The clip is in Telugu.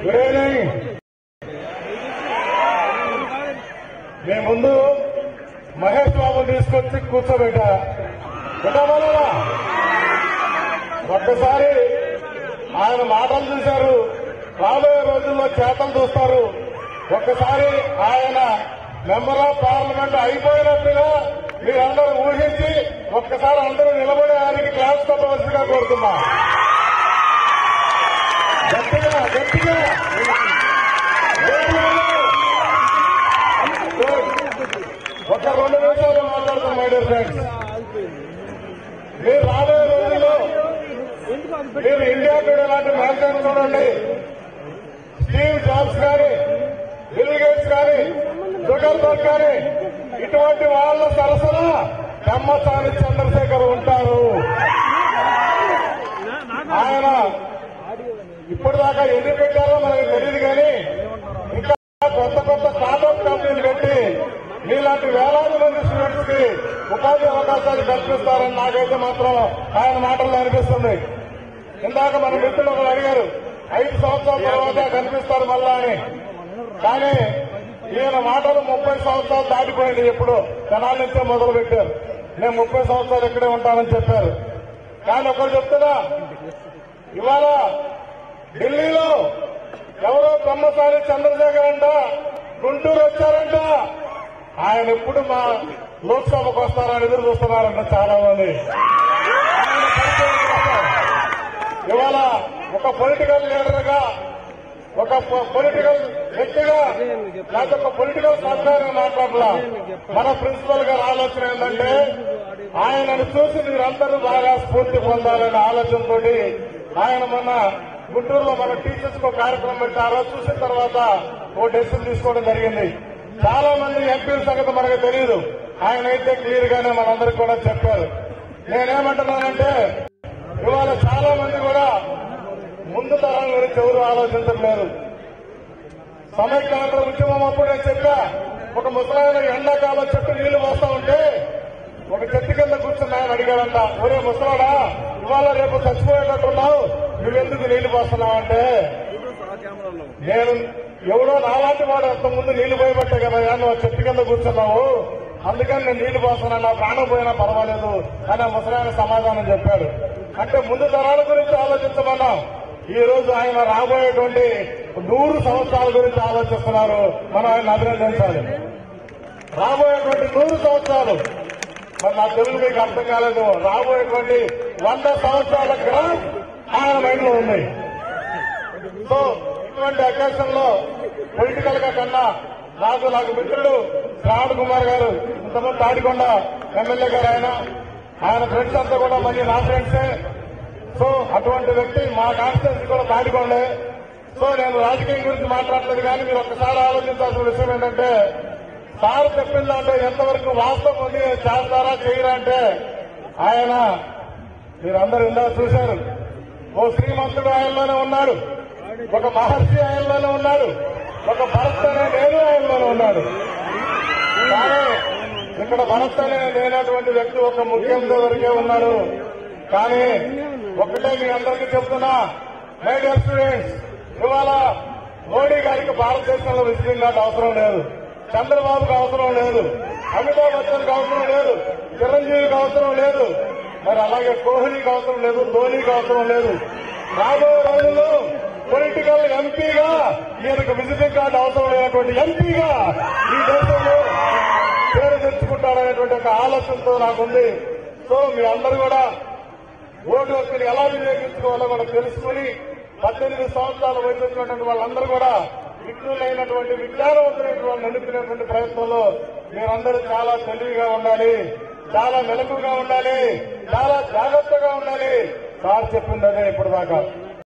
Good evening. మీ ముందు మహేష్ బాబు తీసుకొచ్చి కూర్చోబెట్టా పెట్టామా? ఒక్కసారి ఆయన మాటలు చూశారు, రాబోయే రోజుల్లో చేతలు చూస్తారు. ఒక్కసారి ఆయన మెంబర్ ఆఫ్ పార్లమెంట్ అయిపోయినట్టుగా మీరందరూ ఊహించి ఒక్కసారి అందరూ నిలబడి ఆయనకి క్లాస్ కొట్టవలసిగా కోరుతున్నా. గట్టిగా గట్టిగా ఒక 2 నిమిషాలు మాట్లాడుతాం. మై డియర్ ఫ్రెండ్స్, మీరు రాబోయే రోజుల్లో మీరు ఇండియా టుడే లాంటి మ్యాగజైన్ చూడండి. స్టీవ్ జాబ్స్ కానీ, బిల్ గేట్స్ కానీ, జుగర్బర్గ్ కానీ ఇటువంటి వాళ్ళ సరసన పెమ్మసాని చంద్రశేఖర్ ఉంటారు. ఆయన ఇప్పటిదాకా ఎన్ని పెట్టారో మనకు తెలియదు, కానీ ఇంకా కొత్త కొత్త స్టార్టప్ కంపెనీలు పెట్టి మీలాంటి వేలాది మంది స్టూడెంట్స్ కి ఉపాధి అవకాశాలు కల్పిస్తారని నాకైతే మాత్రం ఆయన మాటల్లో అనిపిస్తుంది. ఇందాక మన మిత్రులు ఒకరు అడిగారు 5 సంవత్సరాల తర్వాత కనిపిస్తారు మళ్ళా అని. కానీ ఈయన మాటలు 30 సంవత్సరాలు దాటిపోయింది. ఎప్పుడు జనాల నుంచే మొదలు పెట్టారు. నేను 30 సంవత్సరాలు ఇక్కడే ఉంటానని చెప్పారు. కానీ ఒకరు చెప్తున్నా, ఇవాళ ఢిల్లీలో ఎవరో పెమ్మసాని చంద్రశేఖర్ అంట గుంటూరు వచ్చారంట. ఆయన ఎప్పుడు మా లోక్సభకు వస్తారని ఎదురు చూస్తున్నారంట చాలా మంది. ఇవాళ ఒక పొలిటికల్ లీడర్ గా, ఒక పొలిటికల్ వ్యక్తిగా, లేకపోతే ఒక పొలిటికల్ సర్కారు మాట్లాడాల మన ప్రిన్సిపల్ గారి ఆలోచన ఏంటంటే ఆయనను చూసి మీరందరూ బాగా స్ఫూర్తి పొందాలనే ఆలోచనతో ఆయన మొన్న గుంటూరులో మన టీచర్స్ కు కార్యక్రమం పెట్టారో చూసిన తర్వాత ఓ డెసిషన్ తీసుకోవడం జరిగింది. చాలా మంది ఎంపీల సంగతి మనకు తెలియదు. ఆయన అయితే క్లియర్ గానే మనందరికీ కూడా చెప్పారు. నేనేమంటున్నానంటే ఇవాళ చాలా మంది కూడా ముందు తరం గురించి ఎవరు ఆలోచించట్లేదు. సమైక్యాంధ్ర ఉద్యమం అప్పుడు నేను చెప్పా, ఒక ముసలాయన ఎండాకాలం చెట్టు నీళ్లు పోస్తా ఉంటే ఒక చెట్టు కింద కూర్చుని ఆయన అడిగాడంట, ఒరే ముసలాడా ఇవాళ రేపు చచ్చిపోయేటట్టున్నావు, నువ్వెందుకు నీళ్లు పోస్తున్నావు అంటే, నేను ఎవడో నాలాంటి వాడు అంత ముందు నీళ్లు పోయబట్టే కదా నువ్వు చెట్టు కింద కూర్చున్నావు, అందుకని నేను నీళ్లు పోస్తున్నా, నా ప్రాణం పోయినా పర్వాలేదు అని ఆ ముసలాయన సమాధానం చెప్పాడు. అంటే ముందు తరాల గురించి ఆలోచించమన్నాం. ఈ రోజు ఆయన రాబోయేటువంటి 100 సంవత్సరాల గురించి ఆలోచిస్తున్నారు. మనం ఆయన అభినందించాలి. రాబోయేటువంటి 100 సంవత్సరాలు మరి నా తెలుగు మీకు అర్థం కాలేదు. రాబోయేటువంటి 100 సంవత్సరాల గ్రాఫ్ ఆయన మైండ్ లో ఉంది. సో ఇటువంటి అకేషన్ లో పొలిటికల్ గా కన్నా నాకు మిత్రుడు శ్రావణ్ కుమార్ గారు, ఇంతమంది తాడికొండ ఎమ్మెల్యే గారు, ఆయన ఫ్రెండ్స్ అంతా కూడా మళ్ళీ నా ఫ్రెండ్సే. సో అటువంటి వ్యక్తి మా కాన్స్టిట్యూన్సీ కూడా తాడికొండే. సో నేను రాజకీయం గురించి మాట్లాడలేదు, కానీ మీరు ఒక్కసారి ఆలోచించాల్సిన విషయం ఏంటంటే సార్ చెప్పిన దాంట్లో ఎంతవరకు వాస్తవం ఉంది, చేస్తారా చేయరా అంటే ఆయన మీరందరూ ఇందా చూశారు. ఓ శ్రీమంతుడు ఆయనలోనే ఉన్నాడు, ఒక మహర్షి ఆయనలోనే ఉన్నాడు, ఒక భరత్ అనే నేను ఆయనలోనే ఉన్నాడు. కానీ ఇక్కడ భరత్ అనే లేనటువంటి వ్యక్తి ఒక ముఖ్యమంత్రి వరకే ఉన్నాడు. కానీ ఒకటే మీ అందరికీ చెప్తున్నా, మై డియర్ స్టూడెంట్స్, ఇవాళ మోడీ గారికి భారతదేశంలో విజిటింగ్ కార్డు అవసరం లేదు, చంద్రబాబుకు అవసరం లేదు, అమితాబ్ బచ్చన్కి అవసరం లేదు, చిరంజీవికి అవసరం లేదు, మరి అలాగే కోహ్లీకి అవసరం లేదు, ధోనీకి అవసరం లేదు. రాబోయే రోజుల్లో పొలిటికల్ ఎంపీగా ఈయనకు విజిటింగ్ కార్డు అవసరం లేనటువంటి ఎంపీగా ఈ దేశంలో పేరు తెచ్చుకుంటారనేటువంటి ఒక ఆలోచనతో నాకుంది. సో మీ అందరూ కూడా ఓటు హక్కుని ఎలా వినియోగించుకోవాలో కూడా తెలుసుకుని 18 సంవత్సరాల వయసు వచ్చినటువంటి వాళ్ళందరూ కూడా విఘ్నులైనటువంటి విజ్ఞానవంతులైన వాళ్ళు నడుపుకునేటువంటి ప్రయత్నంలో మీరందరూ చాలా తెలివిగా ఉండాలి, చాలా మెలకుగా ఉండాలి, చాలా జాగ్రత్తగా ఉండాలి. సార్ చెప్పింది అదే ఇప్పటిదాకా.